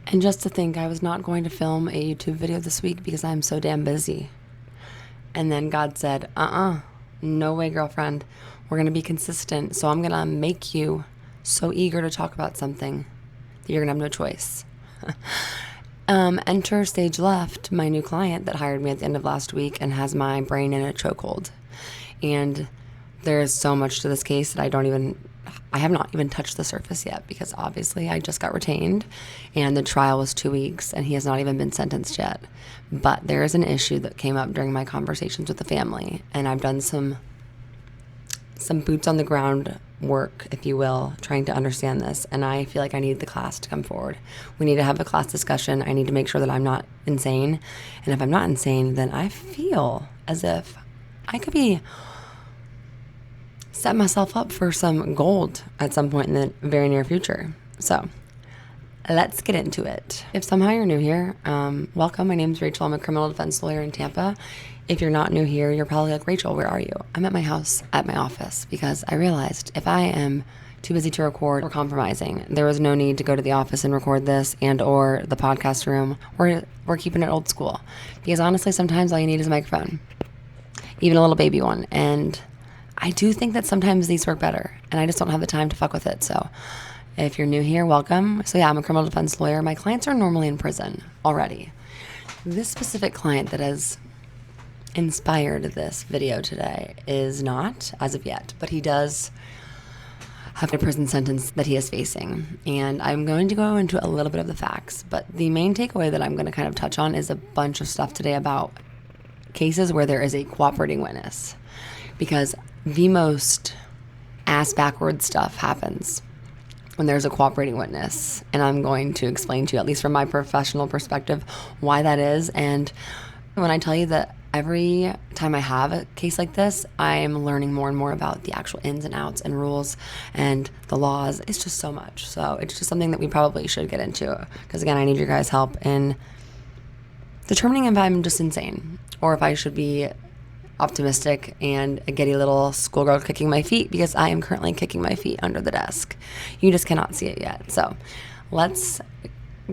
And just to think I was not going to film a YouTube video this week because I'm so damn busy. And then God said, no way, girlfriend. We're going to be consistent. So I'm going to make you so eager to talk about something that you're going to have no choice. Enter stage left, my new client that hired me at the end of last week and has my brain in a chokehold. And there's so much to this case that I have not even touched the surface yet, because obviously I just got retained and the trial was 2 weeks and he has not even been sentenced yet. But there is an issue that came up during my conversations with the family, and I've done some boots on the ground work, if you will, trying to understand this. And I feel like I need the class to come forward. We need to have a class discussion. I need to make sure that I'm not insane. And if I'm not insane, then I feel as if I could be set myself up for some gold at some point in the very near future. So let's get into it. If somehow you're new here, welcome. My name's Rachel. I'm a criminal defense lawyer in Tampa. If you're not new here, you're probably like, Rachel, where are you? I'm at my house, at my office, because I realized if I am too busy to record or compromising, there was no need to go to the office and record this and or the podcast room. We're keeping it old school, because honestly, sometimes all you need is a microphone, even a little baby one. And I do think that sometimes these work better, and I just don't have the time to fuck with it. So if you're new here, welcome. So yeah, I'm a criminal defense lawyer. My clients are normally in prison already. This specific client that has inspired this video today is not, as of yet, but he does have a prison sentence that he is facing. And I'm going to go into a little bit of the facts, but the main takeaway that I'm going to kind of touch on is a bunch of stuff today about cases where there is a cooperating witness, because the most ass-backward stuff happens when there's a cooperating witness. And I'm going to explain to you, at least from my professional perspective, why that is. And when I tell you that every time I have a case like this, I am learning more and more about the actual ins and outs and rules and the laws. It's just so much. So it's just something that we probably should get into, because again, I need your guys' help in determining if I'm just insane or if I should be optimistic and a giddy little schoolgirl kicking my feet, because I am currently kicking my feet under the desk. You just cannot see it yet. So let's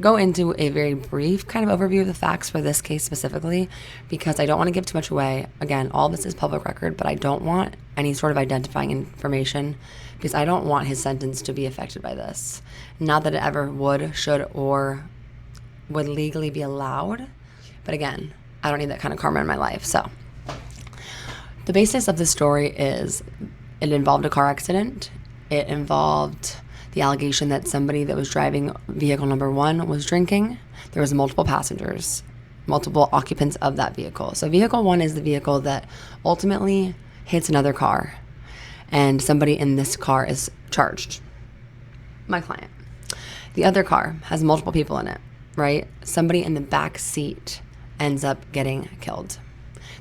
go into a very brief kind of overview of the facts for this case specifically, because I don't want to give too much away. Again, all this is public record, but I don't want any sort of identifying information, because I don't want his sentence to be affected by this. Not that it ever would, should, or would legally be allowed. But again, I don't need that kind of karma in my life. So the basis of the story is it involved a car accident. It involved the allegation that somebody that was driving vehicle number 1 was drinking. There was multiple passengers, multiple occupants of that vehicle. So vehicle 1 is the vehicle that ultimately hits another car, and somebody in this car is charged. My client. The other car has multiple people in it, right? Somebody in the back seat ends up getting killed.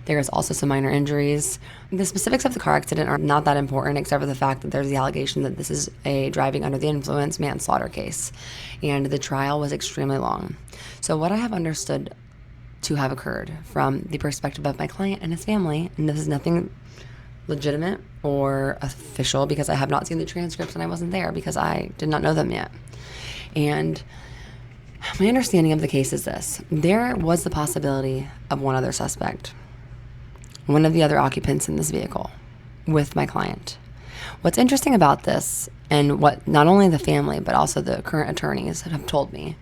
There is also some minor injuries. The specifics of the car accident are not that important, except for the fact that there's the allegation that this is a driving under the influence manslaughter case, and the trial was extremely long. So what I have understood to have occurred from the perspective of my client and his family, and this is nothing legitimate or official, because I have not seen the transcripts and I wasn't there because I did not know them yet. And my understanding of the case is this: there was the possibility of one other suspect, one of the other occupants in this vehicle with my client. What's interesting about this, and what not only the family but also the current attorneys have told me,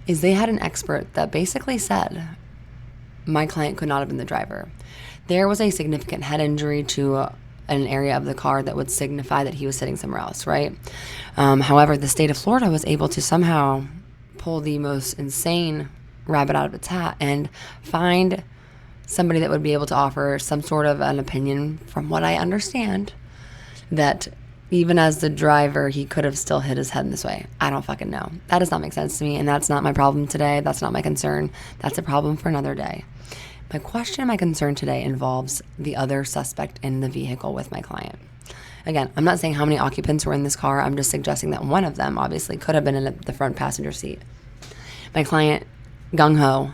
is they had an expert that basically said my client could not have been the driver. There was a significant head injury to an area of the car that would signify that he was sitting somewhere else, right? However, the state of Florida was able to somehow pull the most insane rabbit out of its hat and find somebody that would be able to offer some sort of an opinion, from what I understand, that even as the driver, he could have still hit his head in this way. I don't fucking know. That does not make sense to me, and that's not my problem today. That's not my concern. That's a problem for another day. My question and my concern today involves the other suspect in the vehicle with my client. Again, I'm not saying how many occupants were in this car. I'm just suggesting that one of them obviously could have been in the front passenger seat. My client, gung-ho,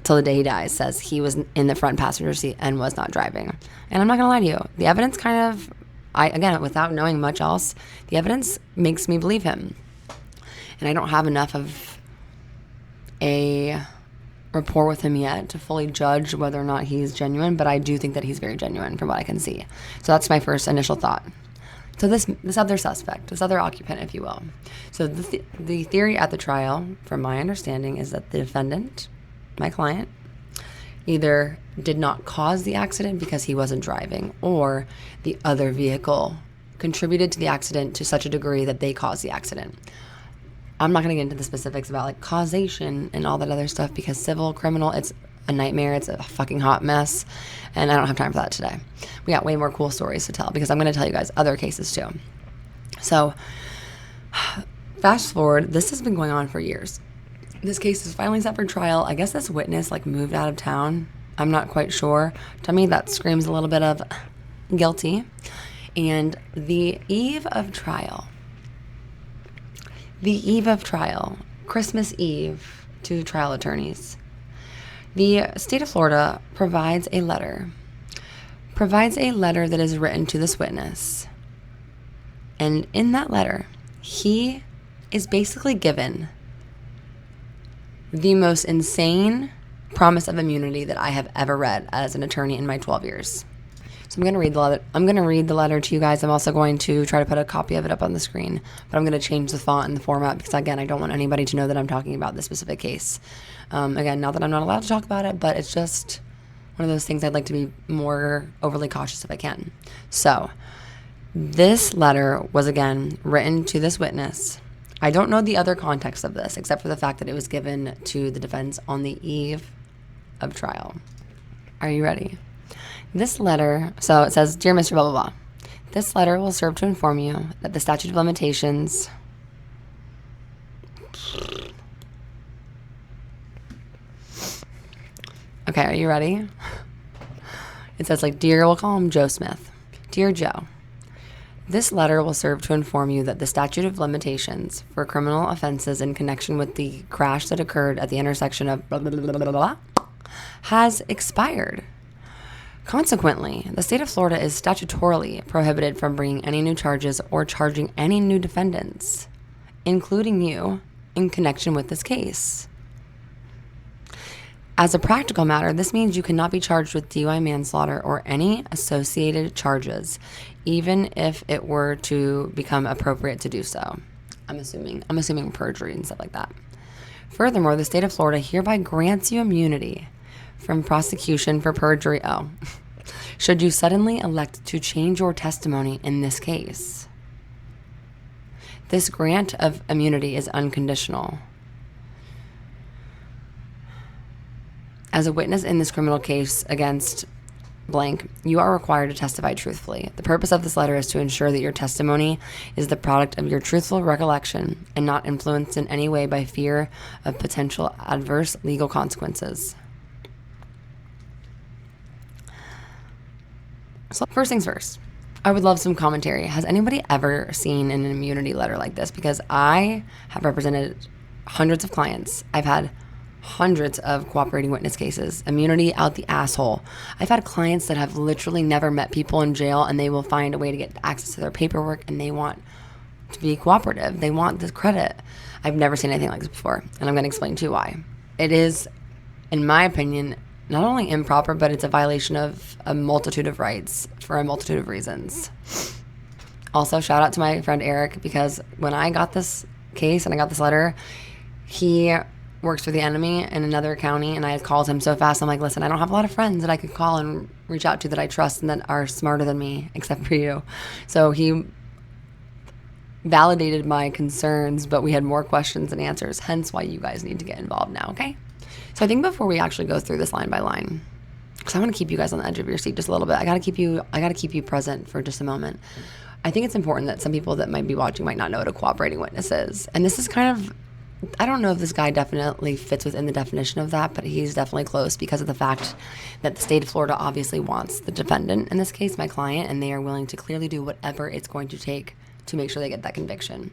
till the day he dies, says he was in the front passenger seat and was not driving. And I'm not going to lie to you. The evidence kind of, again, without knowing much else, the evidence makes me believe him. And I don't have enough of a rapport with him yet to fully judge whether or not he's genuine, but I do think that he's very genuine from what I can see. So that's my first initial thought. So this other suspect, this other occupant, if you will. So the theory at the trial, from my understanding, is that the defendant, my client, either did not cause the accident because he wasn't driving, or the other vehicle contributed to the accident to such a degree that they caused the accident. I'm not going to get into the specifics about like causation and all that other stuff, because civil, criminal, it's a nightmare. It's a fucking hot mess, and I don't have time for that today. We got way more cool stories to tell, because I'm going to tell you guys other cases too. So fast forward, this has been going on for years. This case is finally set for trial. I guess this witness like moved out of town. I'm not quite sure. To me, that screams a little bit of guilty. And the eve of trial, Christmas Eve to trial attorneys, the state of Florida provides a letter that is written to this witness. And in that letter, he is basically given the most insane promise of immunity that I have ever read as an attorney in my 12 years. So I'm going to read the letter. I'm going to read the letter to you guys. I'm also going to try to put a copy of it up on the screen, but I'm going to change the font and the format because, again, I don't want anybody to know that I'm talking about this specific case. Again, not that I'm not allowed to talk about it, but it's just one of those things I'd like to be more overly cautious if I can. So this letter was, again, written to this witness. I don't know the other context of this, except for the fact that it was given to the defense on the eve of trial. Are you ready? This letter, so it says, "Dear Mr. blah, blah, blah. This letter will serve to inform you that the statute of limitations..." Okay, are you ready? It says, like, dear, we'll call him Joe Smith. "Dear Joe, this letter will serve to inform you that the statute of limitations for criminal offenses in connection with the crash that occurred at the intersection of blah, blah, blah, blah, blah, blah, has expired. Consequently, the state of Florida is statutorily prohibited from bringing any new charges or charging any new defendants, including you, in connection with this case. As a practical matter, this means you cannot be charged with DUI manslaughter or any associated charges, even if it were to become appropriate to do so." I'm assuming perjury and stuff like that. "Furthermore, the state of Florida hereby grants you immunity from prosecution for perjury, should you suddenly elect to change your testimony in this case. This grant of immunity is unconditional. As a witness in this criminal case against blank, you are required to testify truthfully. The purpose of this letter is to ensure that your testimony is the product of your truthful recollection and not influenced in any way by fear of potential adverse legal consequences." So first things first, I would love some commentary. Has anybody ever seen an immunity letter like this? Because I have represented hundreds of clients. I've had hundreds of cooperating witness cases. Immunity out the asshole. I've had clients that have literally never met people in jail, and they will find a way to get access to their paperwork, and they want to be cooperative. They want this credit. I've never seen anything like this before, and I'm going to explain to you why. It is, in my opinion, not only improper, but it's a violation of a multitude of rights for a multitude of reasons. Also, shout out to my friend Eric, because when I got this case and I got this letter, he works for the enemy in another county, and I called him so fast. I'm like, listen, I don't have a lot of friends that I could call and reach out to that I trust and that are smarter than me, except for you. So he validated my concerns, but we had more questions than answers, hence why you guys need to get involved now, okay? So I think before we actually go through this line by line, because I want to keep you guys on the edge of your seat just a little bit, I gotta keep you present for just a moment. I think it's important that some people that might be watching might not know what a cooperating witness is. And this is kind of, I don't know if this guy definitely fits within the definition of that, but he's definitely close because of the fact that the state of Florida obviously wants the defendant, in this case my client, and they are willing to clearly do whatever it's going to take to make sure they get that conviction.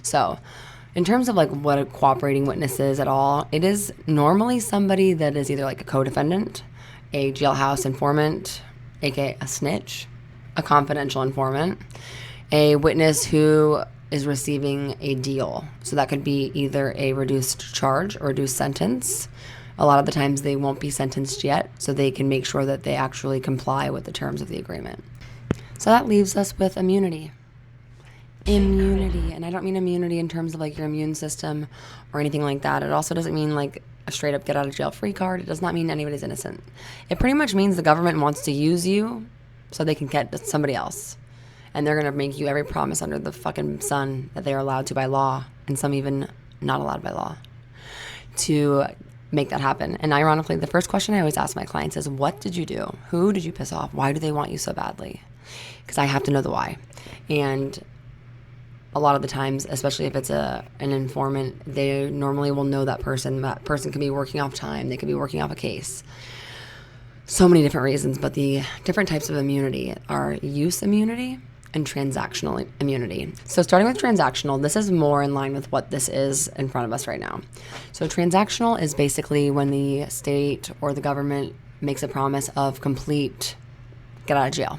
So in terms of like what a cooperating witness is at all, it is normally somebody that is either like a co-defendant, a jailhouse informant, aka a snitch, a confidential informant, a witness who is receiving a deal. So that could be either a reduced charge or reduced sentence. A lot of the times they won't be sentenced yet, so they can make sure that they actually comply with the terms of the agreement. So that leaves us with immunity. Immunity. And I don't mean immunity in terms of like your immune system or anything like that. It also doesn't mean like a straight up get out of jail free card. It does not mean anybody's innocent. It pretty much means the government wants to use you so they can get somebody else. And they're going to make you every promise under the fucking sun that they are allowed to by law, and some even not allowed by law, to make that happen. And ironically, the first question I always ask my clients is, what did you do? Who did you piss off? Why do they want you so badly? Because I have to know the why. And a lot of the times, especially if it's an informant, they normally will know that person. That person could be working off time. They could be working off a case. So many different reasons, but the different types of immunity are use immunity and transactional immunity. So starting with transactional, this is more in line with what this is in front of us right now. So transactional is basically when the state or the government makes a promise of complete get out of jail.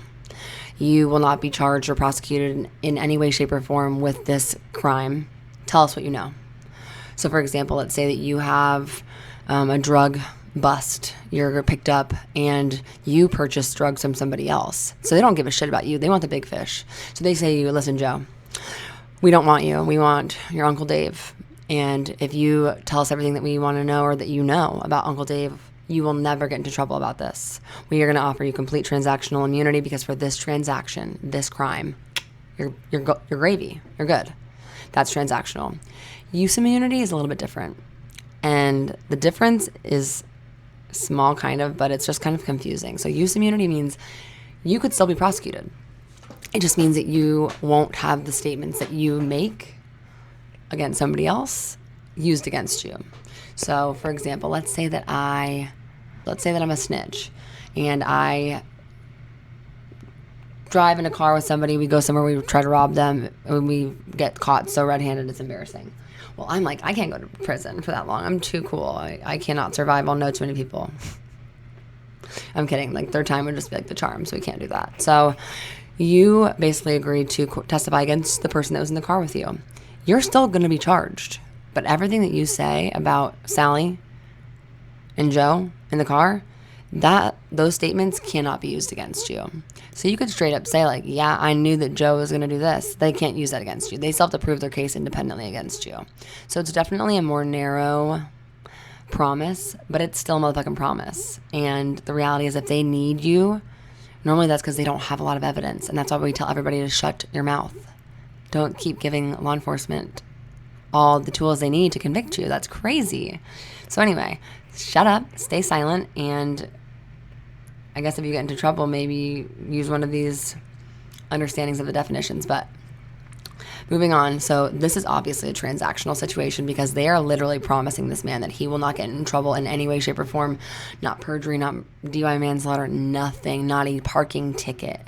You will not be charged or prosecuted in any way, shape, or form with this crime. Tell us what you know. So for example, let's say that you have a drug bust, you're picked up and you purchase drugs from somebody else. So they don't give a shit about you. They want the big fish. So they say to you, listen, Joe, we don't want you. We want your Uncle Dave. And if you tell us everything that we want to know or that you know about Uncle Dave, you will never get into trouble about this. We are going to offer you complete transactional immunity because for this transaction, this crime, you're gravy. You're good. That's transactional. Use immunity is a little bit different. And the difference is small kind of, but it's just kind of confusing. So use immunity means you could still be prosecuted. It just means that you won't have the statements that you make against somebody else used against you. So for example, let's say that I'm a snitch and I drive in a car with somebody, we go somewhere, we try to rob them, and we get caught so red-handed it's embarrassing. Well, I'm like, I can't go to prison for that long. I'm too cool. I cannot survive. I'll know too many people. I'm kidding. Like, third time would just be like the charm, so we can't do that. So you basically agreed to testify against the person that was in the car with you. You're still going to be charged. But everything that you say about Sally and Joe in the car, those statements cannot be used against you. So you could straight up say like, yeah, I knew that Joe was going to do this. They can't use that against you. They still have to prove their case independently against you. So it's definitely a more narrow promise, but it's still a motherfucking promise. And the reality is if they need you, normally that's because they don't have a lot of evidence. And that's why we tell everybody to shut your mouth. Don't keep giving law enforcement all the tools they need to convict you. That's crazy. So anyway, shut up, stay silent, and I guess if you get into trouble, maybe use one of these understandings of the definitions. But moving on, so this is obviously a transactional situation because they are literally promising this man that he will not get in trouble in any way, shape, or form. Not perjury, not DUI manslaughter, nothing, not a parking ticket.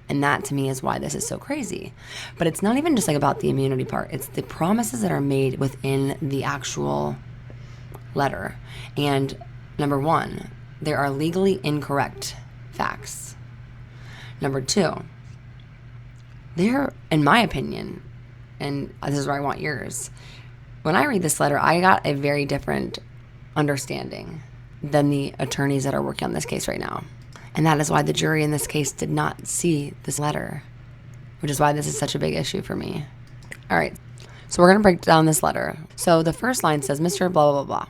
And that to me is why this is so crazy. But it's not even just like about the immunity part. It's the promises that are made within the actual letter. And number one, there are legally incorrect facts. Number two, there, in my opinion, and this is where I want yours, when I read this letter, I got a very different understanding than the attorneys that are working on this case right now. And that is why the jury in this case did not see this letter, which is why this is such a big issue for me. All right, so we're going to break down this letter. So the first line says, Mr. blah, blah, blah, blah.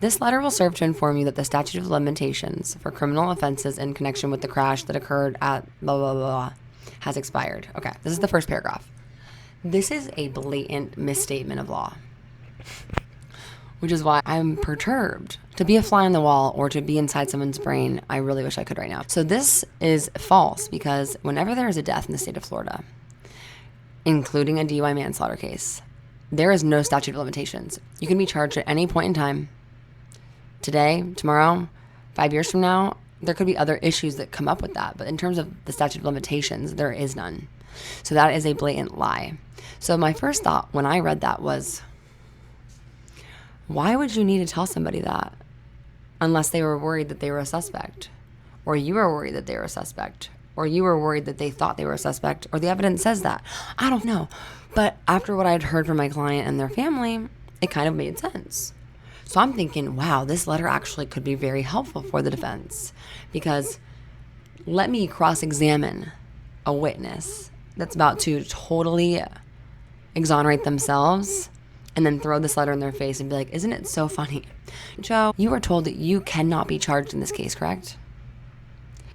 This letter will serve to inform you that the statute of limitations for criminal offenses in connection with the crash that occurred at blah, blah, blah, blah has expired. Okay, this is the first paragraph. This is a blatant misstatement of law, which is why I'm perturbed. To be a fly on the wall or to be inside someone's brain, I really wish I could right now. So this is false because whenever there is a death in the state of Florida, including a DUI manslaughter case, there is no statute of limitations. You can be charged at any point in time. Today, tomorrow, 5 years from now, there could be other issues that come up with that. But in terms of the statute of limitations, there is none. So that is a blatant lie. So my first thought when I read that was, why would you need to tell somebody that unless they were worried that they were a suspect, or you were worried that they were a suspect, or you were worried that they thought they were a suspect, or the evidence says that? I don't know. But after what I'd heard from my client and their family, it kind of made sense. So I'm thinking, wow, this letter actually could be very helpful for the defense, because let me cross-examine a witness that's about to totally exonerate themselves and then throw this letter in their face and be like, isn't it so funny? Joe, you were told that you cannot be charged in this case, correct?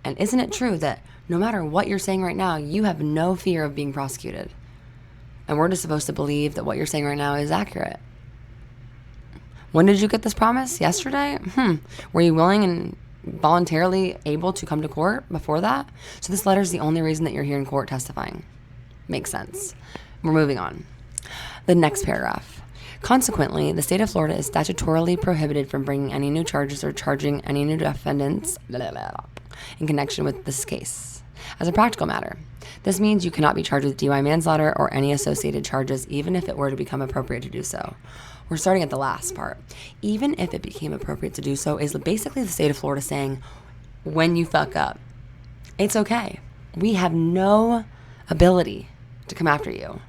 And isn't it true that no matter what you're saying right now, you have no fear of being prosecuted? And we're just supposed to believe that what you're saying right now is accurate. When did you get this promise? Yesterday? Were you willing and voluntarily able to come to court before that? So this letter is the only reason that you're here in court testifying. Makes sense. We're moving on. The next paragraph. Consequently, the state of Florida is statutorily prohibited from bringing any new charges or charging any new defendants in connection with this case. As a practical matter, this means you cannot be charged with DUI manslaughter or any associated charges, even if it were to become appropriate to do so. We're starting at the last part. Even if it became appropriate to do so is basically the state of Florida saying, when you fuck up, it's okay. We have no ability to come after you.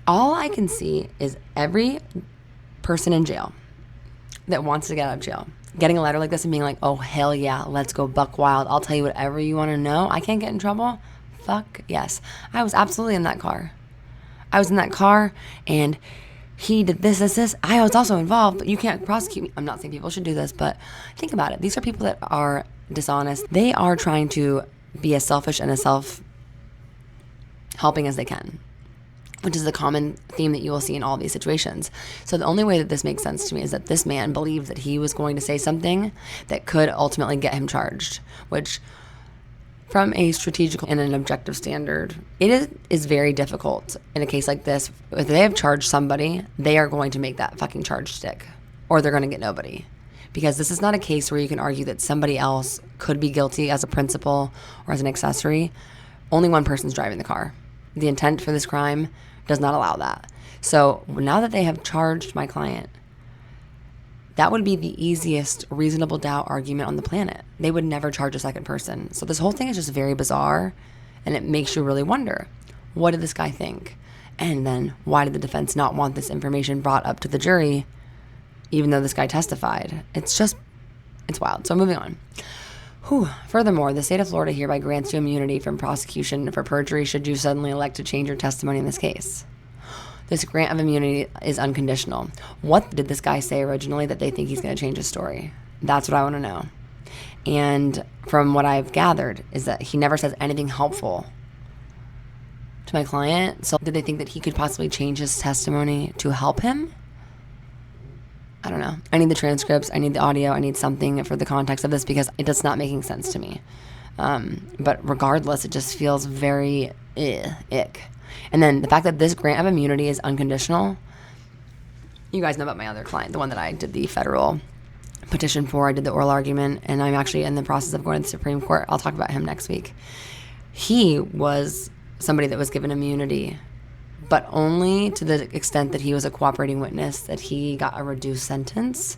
All I can see is every person in jail that wants to get out of jail getting a letter like this and being like, oh, hell yeah, let's go buck wild. I'll tell you whatever you want to know. I can't get in trouble. Fuck yes. I was absolutely in that car. I was in that car and he did this. I was also involved, but you can't prosecute me. I'm not saying people should do this, but think about it. These are people that are dishonest. They are trying to be as selfish and as self-helping as they can, which is the common theme that you will see in all these situations. So the only way that this makes sense to me is that this man believed that he was going to say something that could ultimately get him charged, which from a strategic and an objective standard, it is very difficult in a case like this. If they have charged somebody, they are going to make that fucking charge stick, or they're going to get nobody. Because this is not a case where you can argue that somebody else could be guilty as a principal or as an accessory. Only one person's driving the car. The intent for this crime does not allow that. So now that they have charged my client, that would be the easiest reasonable doubt argument on the planet. They would never charge a second person. So this whole thing is just very bizarre, and it makes you really wonder, what did this guy think? And then why did the defense not want this information brought up to the jury, even though this guy testified? It's wild. So moving on. Furthermore, the state of Florida hereby grants you immunity from prosecution for perjury should you suddenly elect to change your testimony in this case. This grant of immunity is unconditional. What did this guy say originally that they think he's going to change his story? That's what I want to know. And from what I've gathered is that he never says anything helpful to my client. So did they think that he could possibly change his testimony to help him? I don't know. I need the transcripts. I need the audio. I need something for the context of this because it does not making sense to me. But regardless, it just feels very ick. And then the fact that this grant of immunity is unconditional. You guys know about my other client, the one that I did the federal petition for. I did the oral argument, and I'm actually in the process of going to the Supreme Court. I'll talk about him next week. He was somebody that was given immunity, but only to the extent that he was a cooperating witness, that he got a reduced sentence.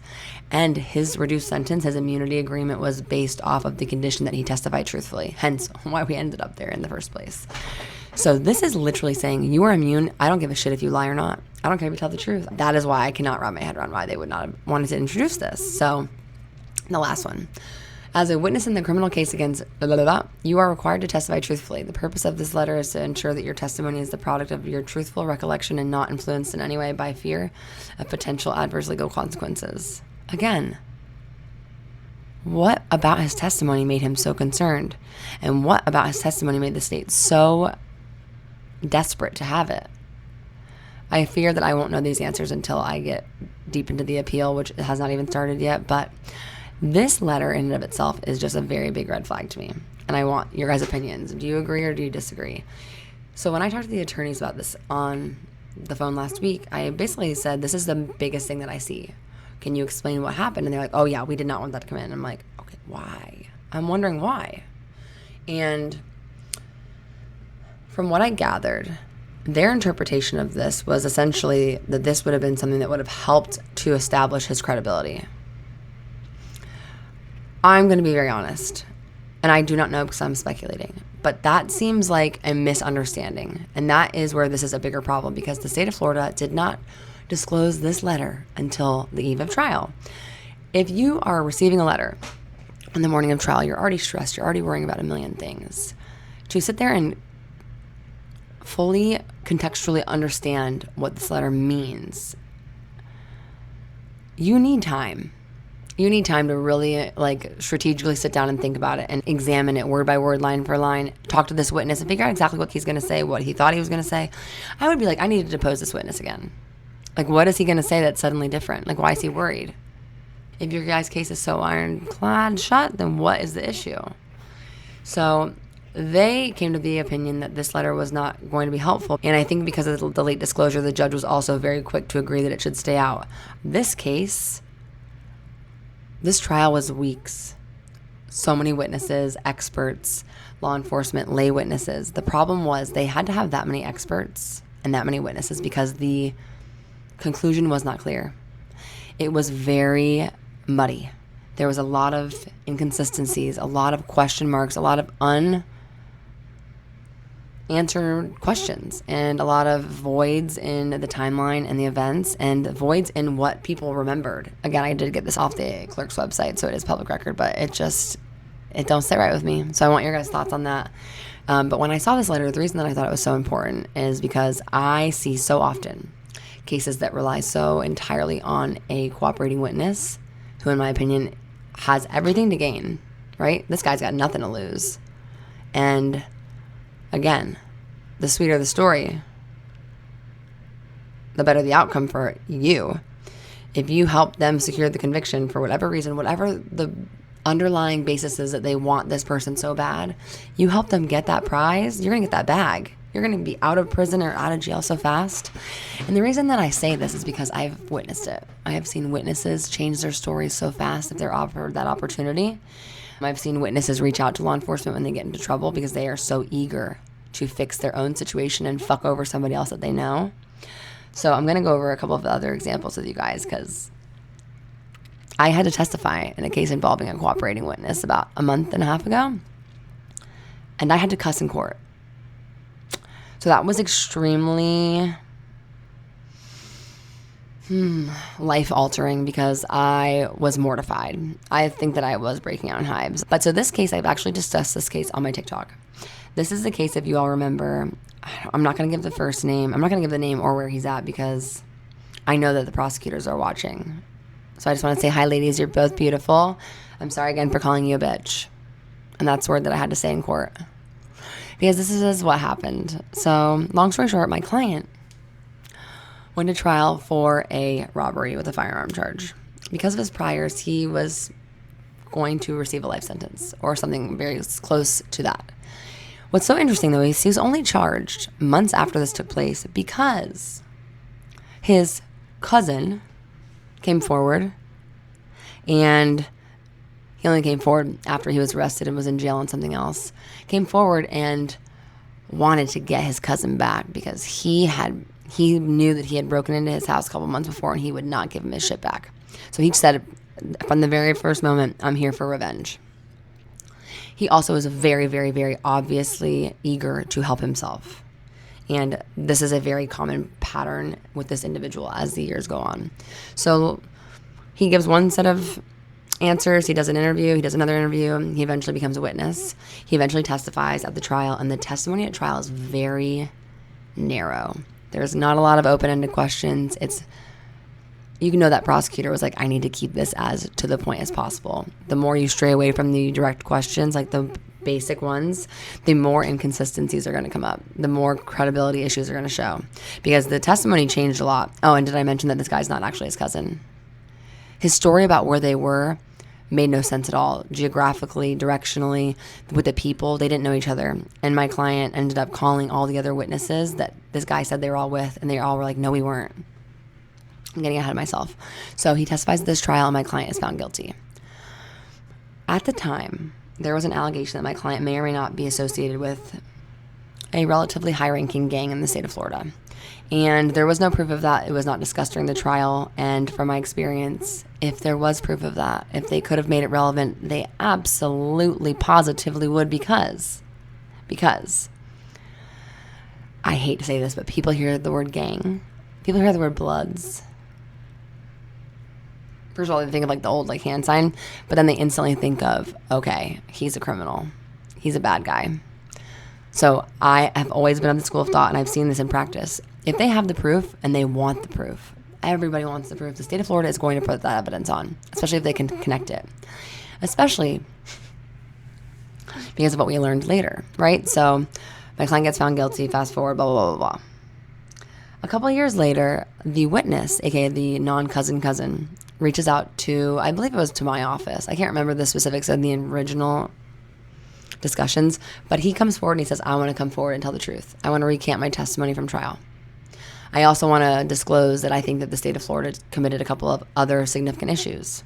And his reduced sentence, his immunity agreement, was based off of the condition that he testified truthfully, hence why we ended up there in the first place. So this is literally saying you are immune. I don't give a shit if you lie or not. I don't care if you tell the truth. That is why I cannot wrap my head around why they would not have wanted to introduce this. So the last one. As a witness in the criminal case against you are required to testify truthfully. The purpose of this letter is to ensure that your testimony is the product of your truthful recollection and not influenced in any way by fear of potential adverse legal consequences. Again, what about his testimony made him so concerned? And what about his testimony made the state so desperate to have it? I fear that I won't know these answers until I get deep into the appeal, which has not even started yet, but this letter in and of itself is just a very big red flag to me, and I want your guys' opinions. Do you agree or do you disagree? So when I talked to the attorneys about this on the phone last week, I basically said, this is the biggest thing that I see. Can you explain what happened? And they're like, oh yeah, we did not want that to come in. I'm like, okay, why? I'm wondering why. And from what I gathered, their interpretation of this was essentially that this would have been something that would have helped to establish his credibility. I'm going to be very honest. And I do not know because I'm speculating. But that seems like a misunderstanding. And that is where this is a bigger problem, because the state of Florida did not disclose this letter until the eve of trial. If you are receiving a letter on the morning of trial, you're already stressed, you're already worrying about a million things. To sit there and fully contextually understand what this letter means, you need time. You need time to really strategically sit down and think about it and examine it word by word, line for line, talk to this witness and figure out exactly what he's going to say, what he thought he was going to say. I would be like, I need to depose this witness again. What is he going to say that's suddenly different? Why is he worried? If your guy's case is so ironclad shut, then what is the issue? So they came to the opinion that this letter was not going to be helpful. And I think because of the late disclosure, the judge was also very quick to agree that it should stay out. This trial was weeks. So many witnesses, experts, law enforcement, lay witnesses. The problem was they had to have that many experts and that many witnesses because the conclusion was not clear. It was very muddy. There was a lot of inconsistencies, a lot of question marks, a lot of unanswered questions, and a lot of voids in the timeline and the events, and voids in what people remembered. Again, I did get this off the clerk's website, so it is public record, but it don't sit right with me. So I want your guys' thoughts on that. But when I saw this letter, the reason that I thought it was so important is because I see so often cases that rely so entirely on a cooperating witness who, in my opinion, has everything to gain, right? This guy's got nothing to lose. And again, the sweeter the story, the better the outcome for you. If you help them secure the conviction for whatever reason, whatever the underlying basis is that they want this person so bad, you help them get that prize, you're going to get that bag. You're going to be out of prison or out of jail so fast. And the reason that I say this is because I've witnessed it. I have seen witnesses change their stories so fast if they're offered that opportunity. I've seen witnesses reach out to law enforcement when they get into trouble because they are so eager to fix their own situation and fuck over somebody else that they know. So I'm going to go over a couple of other examples with you guys because I had to testify in a case involving a cooperating witness about a month and a half ago, and I had to cuss in court. So that was extremely life-altering because I was mortified. I think that I was breaking out in hives. But so this case, I've actually discussed this case on my TikTok. This is the case, if you all remember, I'm not going to give the first name. I'm not going to give the name or where he's at because I know that the prosecutors are watching. So I just want to say, hi, ladies, you're both beautiful. I'm sorry again for calling you a bitch. And that's the word that I had to say in court. Because this is what happened. So long story short, my client went to trial for a robbery with a firearm charge. Because of his priors, he was going to receive a life sentence or something very close to that. What's so interesting, though, is he was only charged months after this took place because his cousin came forward, and he only came forward after he was arrested and was in jail on something else, came forward and wanted to get his cousin back because he knew that he had broken into his house a couple months before and he would not give him his shit back. So he said from the very first moment, I'm here for revenge. He also is very, very, very obviously eager to help himself. And this is a very common pattern with this individual as the years go on. So he gives one set of answers, he does an interview, he does another interview, he eventually becomes a witness. He eventually testifies at the trial, and the testimony at trial is very narrow. There's not a lot of open-ended questions. You can know that prosecutor was like, I need to keep this as to the point as possible. The more you stray away from the direct questions, like the basic ones, the more inconsistencies are going to come up. The more credibility issues are going to show. Because the testimony changed a lot. Oh, and did I mention that this guy's not actually his cousin? His story about where they were made no sense at all. Geographically, directionally, with the people, they didn't know each other. And my client ended up calling all the other witnesses that this guy said they were all with, and they all were like, no, we weren't. I'm getting ahead of myself. So he testifies at this trial, and my client is found guilty. At the time, there was an allegation that my client may or may not be associated with a relatively high-ranking gang in the state of Florida. And there was no proof of that. It was not discussed during the trial. And from my experience, if there was proof of that, if they could have made it relevant, they absolutely, positively would, because I hate to say this, but people hear the word gang. People hear the word Bloods. First of all, they think of like the old like hand sign, but then they instantly think of, okay, he's a criminal. He's a bad guy. So I have always been of the school of thought, and I've seen this in practice. If they have the proof and they want the proof, everybody wants the proof. The state of Florida is going to put that evidence on, especially if they can connect it. Especially because of what we learned later, right? So my client gets found guilty, fast forward, blah, blah, blah, blah. A couple of years later, the witness, aka the non-cousin, reaches out to, I believe it was to my office. I can't remember the specifics of the original discussions, but he comes forward and he says, I want to come forward and tell the truth. I want to recant my testimony from trial. I also want to disclose that I think that the state of Florida committed a couple of other significant issues.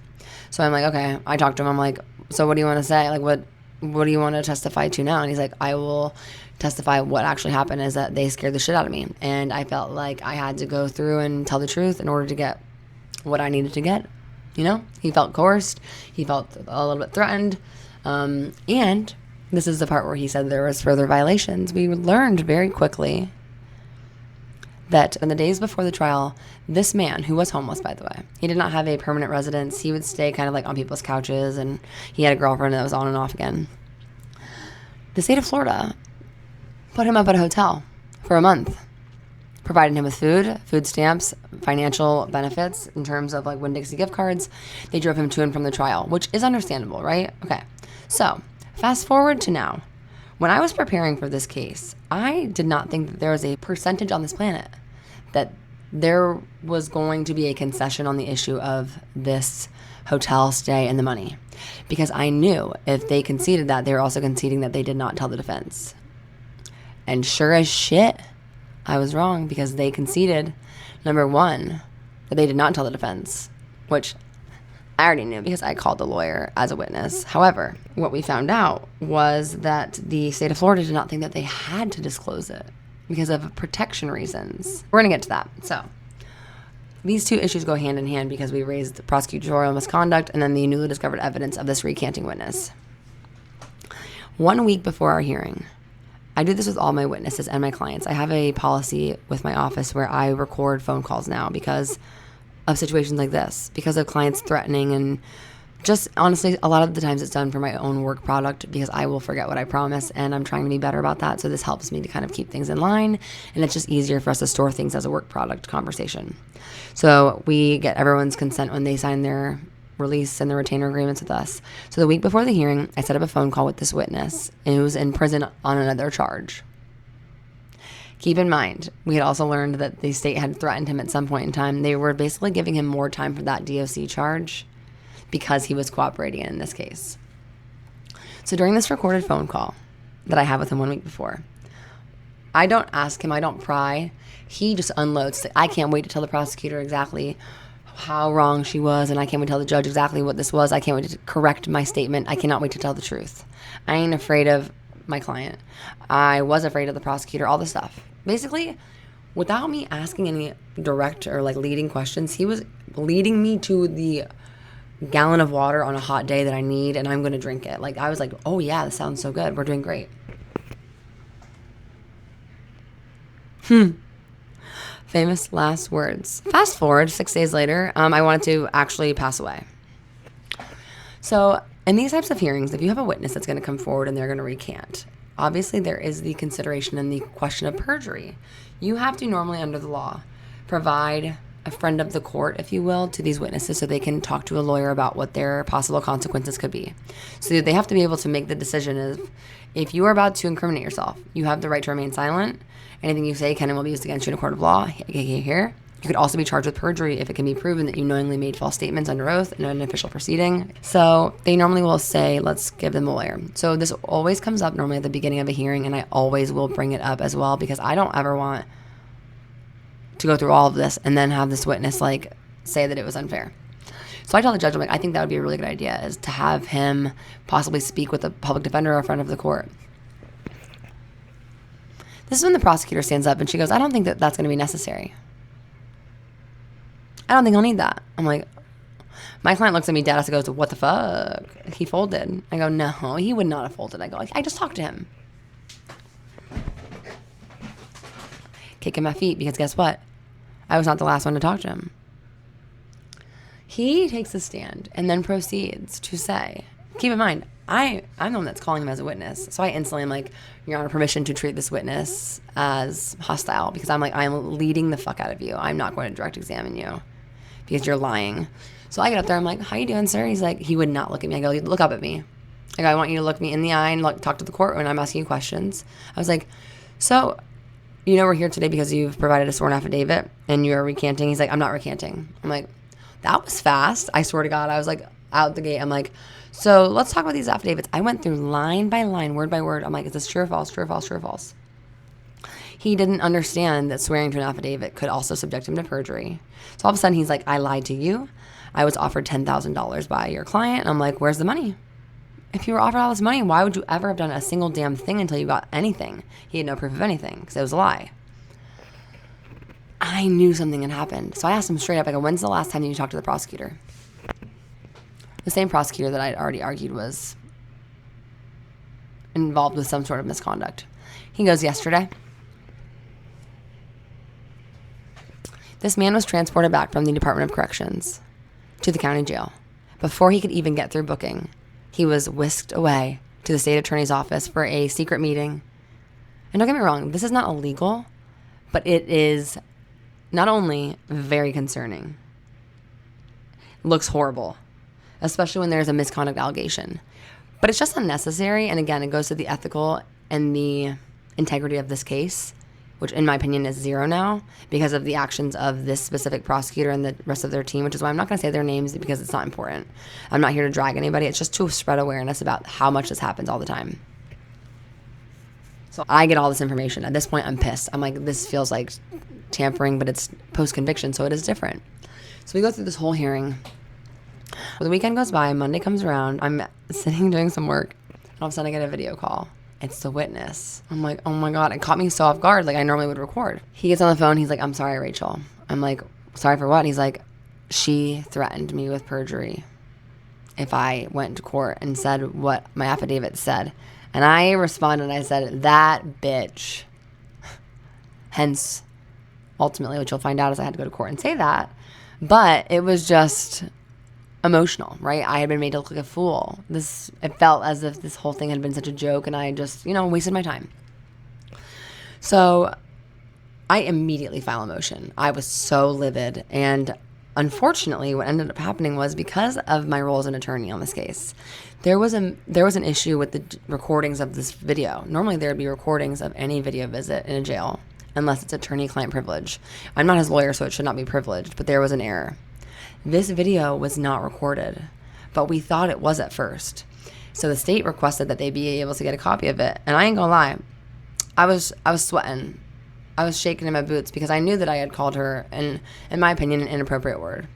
So I'm like, okay. I talked to him. I'm like, so what do you want to say? Like, what do you want to testify to now? And he's like, I will testify what actually happened is that they scared the shit out of me. And I felt like I had to go through and tell the truth in order to get what I needed to get. You know, he felt coerced. He felt a little bit threatened. And this is the part where he said there was further violations. We learned very quickly that in the days before the trial, this man, who was homeless, by the way, he did not have a permanent residence. He would stay kind of like on people's couches, and he had a girlfriend that was on and off again. The state of Florida put him up at a hotel for a month, provided him with food stamps, financial benefits in terms of like Winn-Dixie gift cards. They drove him to and from the trial, which is understandable, right? Okay, so fast forward to now. When I was preparing for this case, I did not think that there was a percentage on this planet that there was going to be a concession on the issue of this hotel stay and the money. Because I knew if they conceded that, they were also conceding that they did not tell the defense. And sure as shit, I was wrong, because they conceded, number one, that they did not tell the defense, which I already knew because I called the lawyer as a witness. However, what we found out was that the state of Florida did not think that they had to disclose it because of protection reasons. We're going to get to that. So these two issues go hand in hand because we raised prosecutorial misconduct and then the newly discovered evidence of this recanting witness. 1 week before our hearing, I do this with all my witnesses and my clients. I have a policy with my office where I record phone calls now because of situations like this, because of clients threatening, and just honestly, a lot of the times it's done for my own work product because I will forget what I promise, and I'm trying to be better about that. So this helps me to kind of keep things in line, and it's just easier for us to store things as a work product conversation. So we get everyone's consent when they sign their release and their retainer agreements with us. So the week before the hearing, I set up a phone call with this witness who's in prison on another charge. Keep in mind, we had also learned that the state had threatened him at some point in time. They were basically giving him more time for that DOC charge because he was cooperating in this case. So during this recorded phone call that I have with him 1 week before, I don't ask him, I don't pry. He just unloads. I can't wait to tell the prosecutor exactly how wrong she was, and I can't wait to tell the judge exactly what this was. I can't wait to correct my statement. I cannot wait to tell the truth. I ain't afraid of my client. I was afraid of the prosecutor, all this stuff. Basically, without me asking any direct or like leading questions, he was leading me to the gallon of water on a hot day that I need, and I'm going to drink it. Like, I was like, oh yeah, this sounds so good. We're doing great. Famous last words. Fast forward 6 days later, I wanted to actually pass away. So in these types of hearings, if you have a witness that's going to come forward and they're going to recant, obviously there is the consideration and the question of perjury. You have to normally, under the law, provide a friend of the court, if you will, to these witnesses so they can talk to a lawyer about what their possible consequences could be. So they have to be able to make the decision of, if you are about to incriminate yourself, you have the right to remain silent. Anything you say can and will be used against you in a court of law. Here. You could also be charged with perjury if it can be proven that you knowingly made false statements under oath in an official proceeding. So they normally will say, let's give them a lawyer. So this always comes up normally at the beginning of a hearing, and I always will bring it up as well because I don't ever want to go through all of this and then have this witness like say that it was unfair. So I tell the judge, I'm like, I think that would be a really good idea, is to have him possibly speak with a public defender or a friend of the court. This is when the prosecutor stands up and she goes, I don't think that that's going to be necessary. I don't think he'll need that. I'm like, my client looks at me dead ass and goes, what the fuck? He folded. I go, no, he would not have folded. I go, I just talked to him. Kicking my feet because guess what? I was not the last one to talk to him. He takes a stand and then proceeds to say, keep in mind, I'm the one that's calling him as a witness. So I instantly am like, Your Honor, permission to treat this witness as hostile because I'm like, I'm leading the fuck out of you. I'm not going to direct examine you because you're lying. So I get up there. I'm like, how you doing, sir? He's like, he would not look at me. I go, look up at me. I go, I want you to look me in the eye and talk to the court when I'm asking you questions. I was like, so, you know, we're here today because you've provided a sworn affidavit and you're recanting. He's like, I'm not recanting. I'm like, that was fast. I swear to God. I was like out the gate. I'm like, so let's talk about these affidavits. I went through line by line, word by word. I'm like, is this true or false, true or false, true or false? He didn't understand that swearing to an affidavit could also subject him to perjury. So all of a sudden he's like, I lied to you. I was offered $10,000 by your client. And I'm like, where's the money? If you were offered all this money, why would you ever have done a single damn thing until you got anything? He had no proof of anything because it was a lie. I knew something had happened. So I asked him straight up, I go, when's the last time you talked to the prosecutor? The same prosecutor that I'd already argued was involved with some sort of misconduct. He goes, yesterday. This man was transported back from the Department of Corrections to the county jail. Before he could even get through booking, he was whisked away to the state attorney's office for a secret meeting. And don't get me wrong, this is not illegal, but it is not only very concerning, it looks horrible, especially when there's a misconduct allegation. But it's just unnecessary, and again, it goes to the ethical and the integrity of this case, which in my opinion is zero now because of the actions of this specific prosecutor and the rest of their team, which is why I'm not going to say their names because it's not important. I'm not here to drag anybody. It's just to spread awareness about how much this happens all the time. So I get all this information. At this point, I'm pissed. I'm like, this feels like tampering, but it's post-conviction, so it is different. So we go through this whole hearing. Well, the weekend goes by. Monday comes around. I'm sitting doing some work. And all of a sudden, I get a video call. It's the witness. I'm like, oh my God. It caught me so off guard. Like I normally would record. He gets on the phone. He's like, I'm sorry, Rachel. I'm like, sorry for what? And he's like, she threatened me with perjury if I went to court and said what my affidavit said. And I responded, I said, that bitch. Hence, ultimately, what you'll find out is I had to go to court and say that. But it was just emotional, right? I had been made to look like a fool. It felt as if this whole thing had been such a joke and I just, wasted my time. So I immediately file a motion. I was so livid. And unfortunately, what ended up happening was because of my role as an attorney on this case, there was an issue with the recordings of this video. Normally, there would be recordings of any video visit in a jail, unless it's attorney-client privilege. I'm not his lawyer, so it should not be privileged, but there was an error. This video was not recorded, but we thought it was at first. So the state requested that they be able to get a copy of it. And I ain't gonna lie, I was sweating. I was shaking in my boots because I knew that I had called her, and in my opinion, an inappropriate word.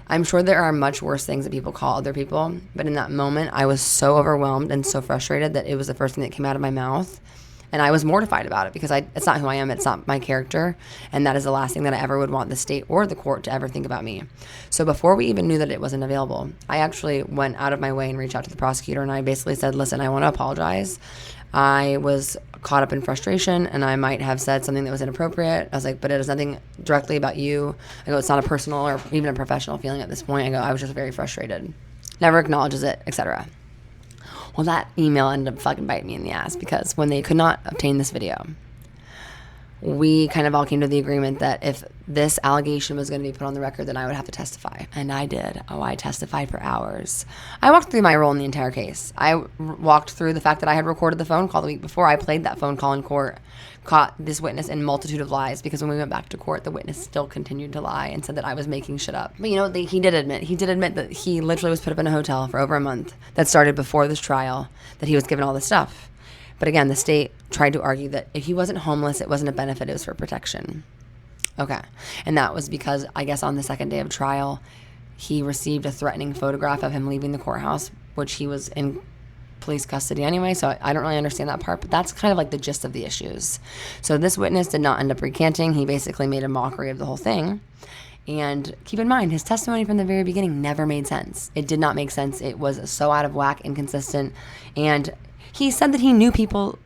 I'm sure there are much worse things that people call other people, but in that moment, I was so overwhelmed and so frustrated that it was the first thing that came out of my mouth. And I was mortified about it because it's not who I am. It's not my character. And that is the last thing that I ever would want the state or the court to ever think about me. So before we even knew that it wasn't available, I actually went out of my way and reached out to the prosecutor. And I basically said, listen, I want to apologize. I was caught up in frustration and I might have said something that was inappropriate. I was like, but it is nothing directly about you. I go, it's not a personal or even a professional feeling at this point. I go, I was just very frustrated. Never acknowledges it, etc. Well, that email ended up fucking biting me in the ass because when they could not obtain this video, we kind of all came to the agreement that if this allegation was going to be put on the record, then I would have to testify. And I did. Oh, I testified for hours. I walked through my role in the entire case. I walked through the fact that I had recorded the phone call the week before. I played that phone call in court, caught this witness in multitude of lies because when we went back to court, the witness still continued to lie and said that I was making shit up. But he did admit that he literally was put up in a hotel for over a month that started before this trial, that he was given all this stuff. But again, the state tried to argue that if he wasn't homeless, it wasn't a benefit, it was for protection. Okay. And that was because, I guess, on the second day of trial, he received a threatening photograph of him leaving the courthouse, which he was in police custody anyway, so I don't really understand that part, but that's kind of like the gist of the issues. So this witness did not end up recanting. He basically made a mockery of the whole thing. And keep in mind, his testimony from the very beginning never made sense. It did not make sense. It was so out of whack, inconsistent. And he said that he knew people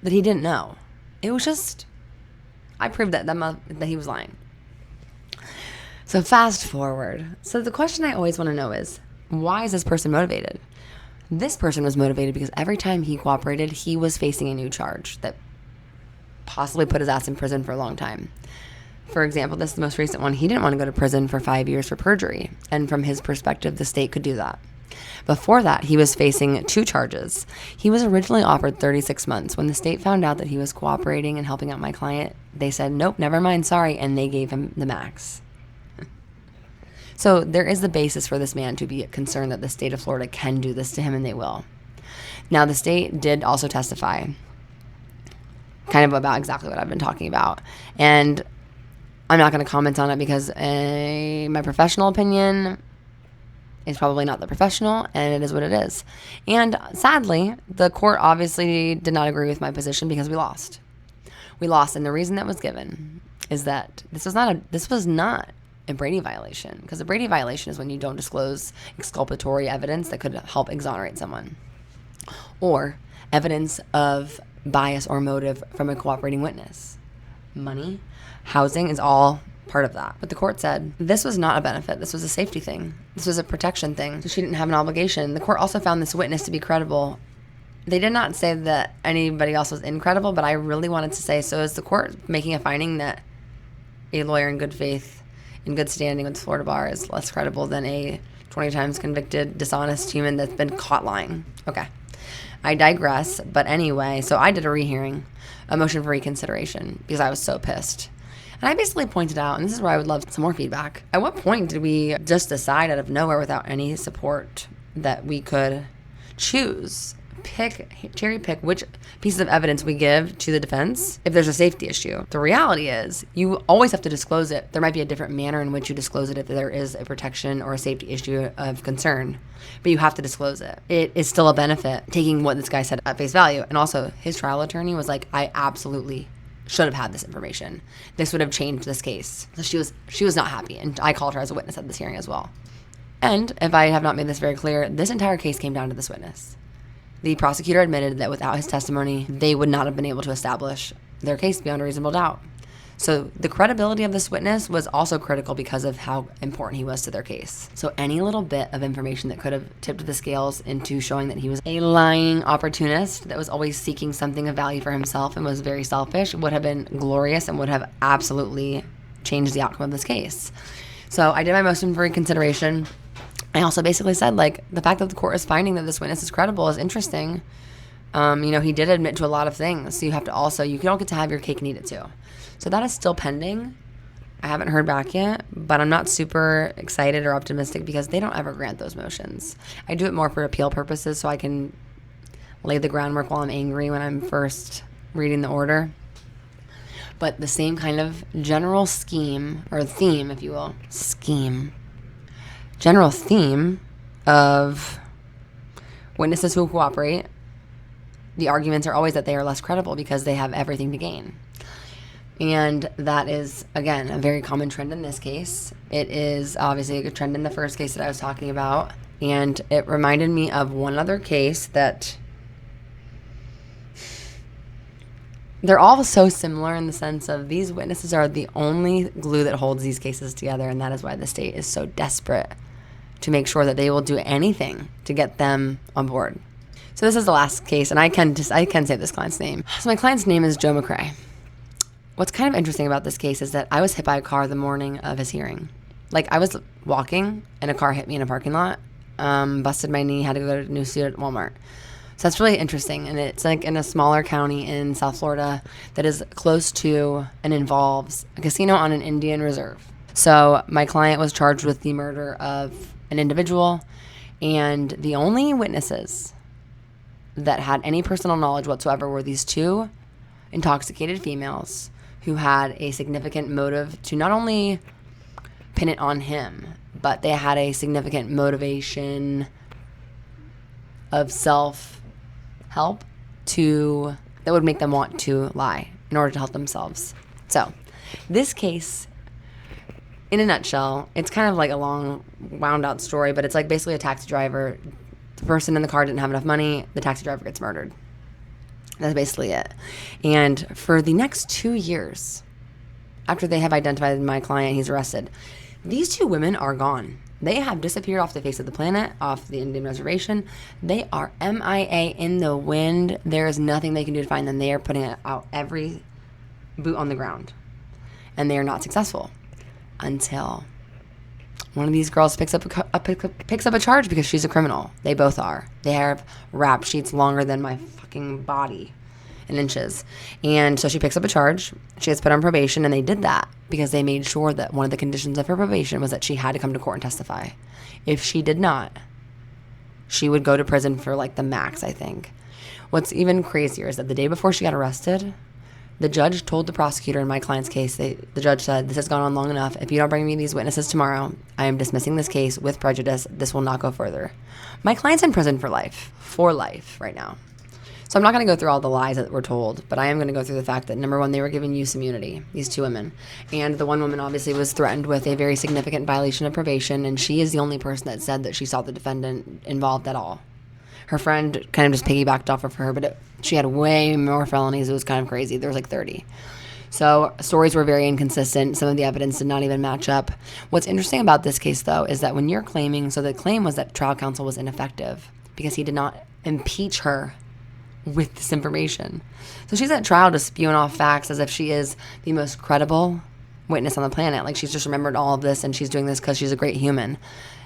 that he didn't know. It was just, I proved that he was lying. So fast forward. So the question I always want to know is, why is this person motivated? This person was motivated because every time he cooperated, he was facing a new charge that possibly put his ass in prison for a long time. For example, this is the most recent one. He didn't want to go to prison for 5 years for perjury. And from his perspective, the state could do that. Before that, he was facing 2 charges. He was originally offered 36 months. When the state found out that he was cooperating and helping out my client, they said, nope, never mind, sorry, and they gave him the max. So there is the basis for this man to be concerned that the state of Florida can do this to him, and they will. Now, the state did also testify kind of about exactly what I've been talking about. And I'm not going to comment on it because my professional opinion is probably not the professional, and it is what it is. And sadly, the court obviously did not agree with my position because we lost. We lost, and the reason that was given is that this was not a Brady violation, because a Brady violation is when you don't disclose exculpatory evidence that could help exonerate someone, or evidence of bias or motive from a cooperating witness. Money, housing is all part of that. But the court said this was not a benefit. This was a safety thing. This was a protection thing. So she didn't have an obligation. The court also found this witness to be credible. They did not say that anybody else was incredible, but I really wanted to say, so is the court making a finding that a lawyer in good faith, in good standing with the Florida bar, is less credible than a 20 times convicted, dishonest human that's been caught lying? Okay. I digress, but anyway, so I did a rehearing, a motion for reconsideration, because I was so pissed. And I basically pointed out, and this is where I would love some more feedback, at what point did we just decide out of nowhere without any support that we could choose, cherry pick which pieces of evidence we give to the defense if there's a safety issue? The reality is you always have to disclose it. There might be a different manner in which you disclose it if there is a protection or a safety issue of concern, but you have to disclose it. It is still a benefit taking what this guy said at face value. And also his trial attorney was like, I absolutely should have had this information. This would have changed this case. So she was not happy, and I called her as a witness at this hearing as well. And if I have not made this very clear, this entire case came down to this witness. The prosecutor admitted that without his testimony, they would not have been able to establish their case beyond a reasonable doubt. So the credibility of this witness was also critical because of how important he was to their case. So any little bit of information that could have tipped the scales into showing that he was a lying opportunist that was always seeking something of value for himself and was very selfish would have been glorious and would have absolutely changed the outcome of this case. So I did my motion for reconsideration. I also basically said, like, the fact that the court is finding that this witness is credible is interesting. He did admit to a lot of things. So you don't get to have your cake and eat it too. So that is still pending. I haven't heard back yet, but I'm not super excited or optimistic because they don't ever grant those motions. I do it more for appeal purposes so I can lay the groundwork while I'm angry when I'm first reading the order. But the same kind of general scheme, or theme, if you will, general theme of witnesses who cooperate, the arguments are always that they are less credible because they have everything to gain. And that is, again, a very common trend in this case. It is obviously a good trend in the first case that I was talking about. And it reminded me of one other case that they're all so similar in the sense of these witnesses are the only glue that holds these cases together. And that is why the state is so desperate to make sure that they will do anything to get them on board. So this is the last case, and I can say this client's name. So my client's name is Joe McCrae. What's kind of interesting about this case is that I was hit by a car the morning of his hearing. Like, I was walking, and a car hit me in a parking lot, busted my knee, had to go to a new suit at Walmart. So that's really interesting, and it's like in a smaller county in South Florida that is close to and involves a casino on an Indian reserve. So my client was charged with the murder of an individual, and the only witnesses that had any personal knowledge whatsoever were these 2 intoxicated females who had a significant motive to not only pin it on him, but they had a significant motivation of help that would make them want to lie in order to help themselves. So this case, in a nutshell, it's kind of like a long, wound out story, but it's like basically a taxi driver. The person in the car didn't have enough money. The taxi driver gets murdered. That's basically it. And for the next 2 years, after they have identified my client, he's arrested, these two women are gone. They have disappeared off the face of the planet, off the Indian reservation. They are MIA in the wind. There is nothing they can do to find them. They are putting out every boot on the ground. And they are not successful until one of these girls picks up a charge because she's a criminal. They both are. They have rap sheets longer than my fucking body in inches. And so she picks up a charge. She gets put on probation, and they did that because they made sure that one of the conditions of her probation was that she had to come to court and testify. If she did not, she would go to prison for like the max, I think. What's even crazier is that the day before she got arrested, the judge told the prosecutor in my client's case, the judge said, "This has gone on long enough. If you don't bring me these witnesses tomorrow, I am dismissing this case with prejudice. This will not go further." My client's in prison for life right now. So I'm not going to go through all the lies that were told, but I am going to go through the fact that, number one, they were given use immunity, these two women. And the one woman obviously was threatened with a very significant violation of probation, and she is the only person that said that she saw the defendant involved at all. Her friend kind of just piggybacked off of her, but she had way more felonies. It was kind of crazy. There was like 30. So stories were very inconsistent. Some of the evidence did not even match up. What's interesting about this case, though, is that when you're claiming, so the claim was that trial counsel was ineffective because he did not impeach her with this information. So she's at trial just spewing off facts as if she is the most credible witness on the planet. Like she's just remembered all of this and she's doing this because she's a great human.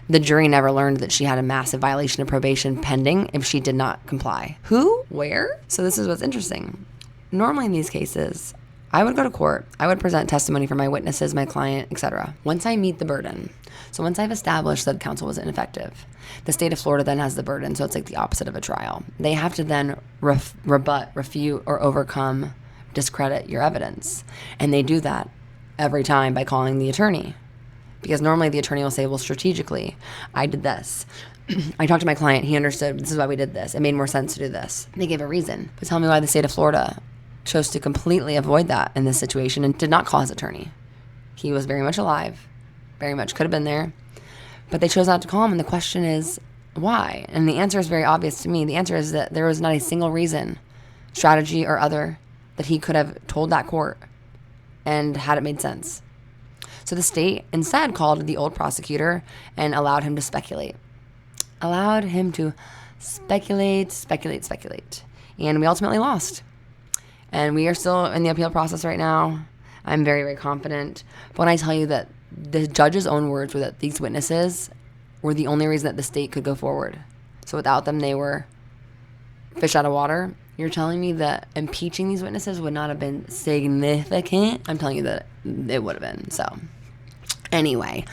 The jury never learned that she had a massive violation of probation pending if she did not comply. Who? Where? So this is what's interesting. Normally in these cases, I would go to court. I would present testimony for my witnesses, my client, etc. Once I meet the burden, so once I've established that counsel was ineffective, the state of Florida then has the burden. So it's like the opposite of a trial. They have to then rebut, refute, or overcome, discredit your evidence. And they do that every time by calling the attorney. Because normally the attorney will say, well, strategically, I did this. I talked to my client. He understood this is why we did this. It made more sense to do this. They gave a reason. But tell me why the state of Florida chose to completely avoid that in this situation and did not call his attorney. He was very much alive, very much could have been there, but they chose not to call him. And the question is, why? And the answer is very obvious to me. The answer is that there was not a single reason, strategy or other, that he could have told that court and had it made sense. So the state instead called the old prosecutor and allowed him to speculate. Allowed him to speculate. And we ultimately lost. And we are still in the appeal process right now. I'm very, very confident. But when I tell you that the judge's own words were that these witnesses were the only reason that the state could go forward. So without them, they were fish out of water. You're telling me that impeaching these witnesses would not have been significant? I'm telling you that it would have been. So anyway,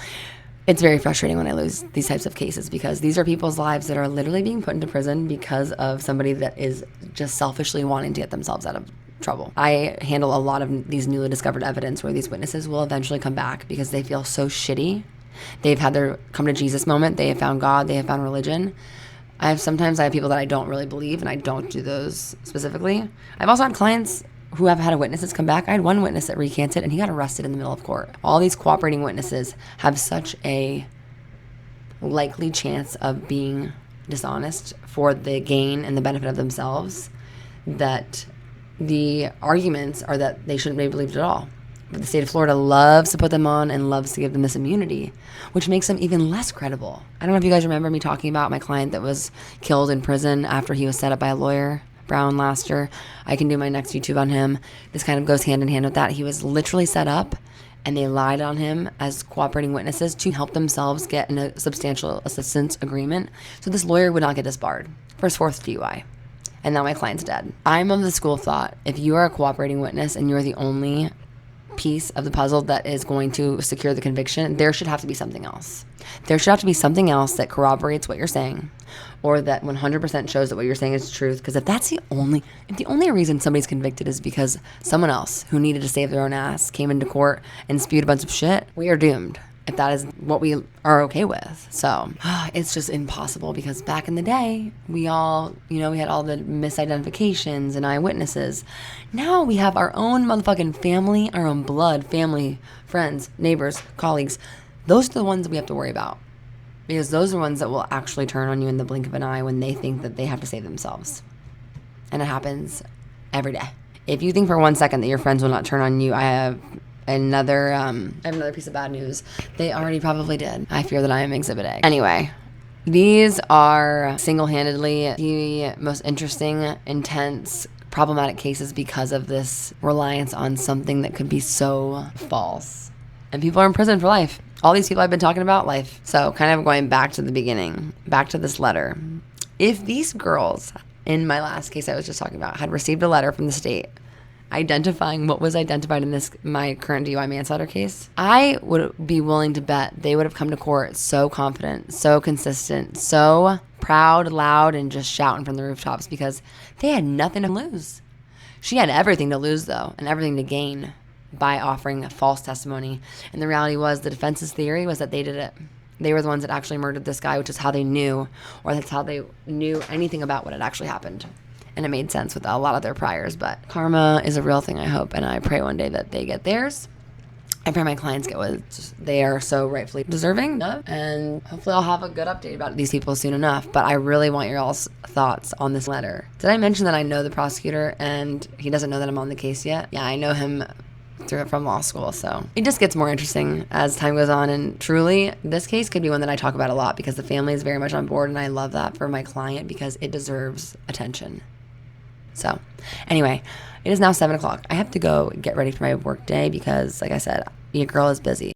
it's very frustrating when I lose these types of cases because these are people's lives that are literally being put into prison because of somebody that is just selfishly wanting to get themselves out of trouble. I handle a lot of these newly discovered evidence where these witnesses will eventually come back because they feel so shitty. They've had their come to Jesus moment. They have found God. They have found religion. Sometimes I have people that I don't really believe, and I don't do those specifically. I've also had clients who have had witnesses come back. I had one witness that recanted, and he got arrested in the middle of court. All these cooperating witnesses have such a likely chance of being dishonest for the gain and the benefit of themselves that the arguments are that they shouldn't be believed at all. But the state of Florida loves to put them on and loves to give them this immunity, which makes them even less credible. I don't know if you guys remember me talking about my client that was killed in prison after he was set up by a lawyer, Brown, last year. I can do my next YouTube on him. This kind of goes hand in hand with that. He was literally set up and they lied on him as cooperating witnesses to help themselves get in a substantial assistance agreement. So this lawyer would not get disbarred for his fourth DUI. And now my client's dead. I'm of the school of thought, if you are a cooperating witness and you're the only piece of the puzzle that is going to secure the conviction, there should have to be something else. There should have to be something else that corroborates what you're saying, or that 100% shows that what you're saying is the truth. Because if the only reason somebody's convicted is because someone else who needed to save their own ass came into court and spewed a bunch of shit, we are doomed. if that is what we are okay with. So it's just impossible, because back in the day, we all, we had all the misidentifications and eyewitnesses. Now we have our own motherfucking family, our own blood, family, friends, neighbors, colleagues. Those are the ones we have to worry about, because those are the ones that will actually turn on you in the blink of an eye when they think that they have to save themselves. And it happens every day. If you think for 1 second that your friends will not turn on you, I have another piece of bad news. They already probably did. I fear that I am Exhibit A. Anyway, these are single-handedly the most interesting, intense, problematic cases because of this reliance on something that could be so false. And people are in prison for life. All these people I've been talking about, life. So kind of going back to the beginning, back to this letter. If these girls in my last case I was just talking about had received a letter from the state identifying what was identified in my current DUI manslaughter case, I would be willing to bet they would have come to court so confident, so consistent, so proud, loud, and just shouting from the rooftops, because they had nothing to lose. She had everything to lose, though, and everything to gain by offering a false testimony. And the reality was, the defense's theory was that they did it. They were the ones that actually murdered this guy, which is how they knew, or that's how they knew anything about what had actually happened. And it made sense with a lot of their priors. But karma is a real thing, I hope, and I pray one day that they get theirs. I pray my clients get what they are so rightfully deserving of, and hopefully I'll have a good update about these people soon enough. But I really want your all's thoughts on this letter. Did I mention that I know the prosecutor and he doesn't know that I'm on the case yet? Yeah, I know him from law school, so it just gets more interesting as time goes on. And truly, this case could be one that I talk about a lot, because the family is very much on board, and I love that for my client, because it deserves attention. So anyway, it is now 7 o'clock. I have to go get ready for my work day because, like I said, your girl is busy.